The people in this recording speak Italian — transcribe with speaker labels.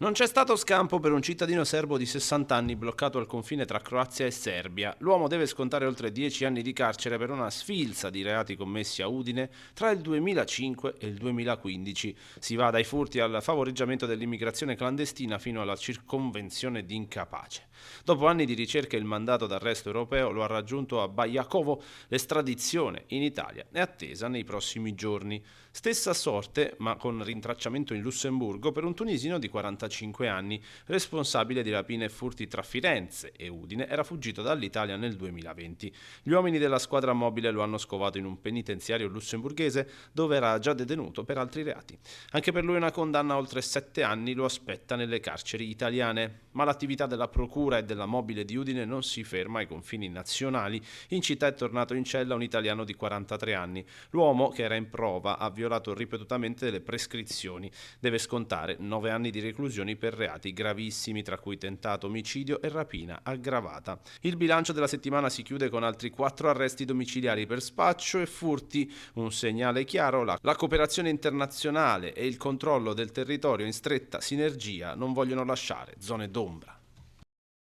Speaker 1: Non c'è stato scampo per un cittadino serbo di 60 anni bloccato al confine tra Croazia e Serbia. L'uomo deve scontare oltre 10 anni di carcere per una sfilza di reati commessi a Udine tra il 2005 e il 2015. Si va dai furti al favoreggiamento dell'immigrazione clandestina fino alla circonvenzione di incapace. Dopo anni di ricerca il mandato d'arresto europeo lo ha raggiunto a Bajakovo. L'estradizione in Italia è attesa nei prossimi giorni. Stessa sorte, ma con rintracciamento in Lussemburgo, per un tunisino di 45 anni, responsabile di rapine e furti tra Firenze e Udine, era fuggito dall'Italia nel 2020. Gli uomini della squadra mobile lo hanno scovato in un penitenziario lussemburghese dove era già detenuto per altri reati. Anche per lui una condanna a oltre 7 anni lo aspetta nelle carceri italiane. Ma l'attività della procura e della mobile di Udine non si ferma ai confini nazionali. In città è tornato in cella un italiano di 43 anni. L'uomo, che era in prova, ha violato ripetutamente le prescrizioni. Deve scontare 9 anni di reclusione per reati gravissimi, tra cui tentato omicidio e rapina aggravata. Il bilancio della settimana si chiude con altri 4 arresti domiciliari per spaccio e furti. Un segnale chiaro: la cooperazione internazionale e il controllo del territorio in stretta sinergia non vogliono lasciare zone d'ombra.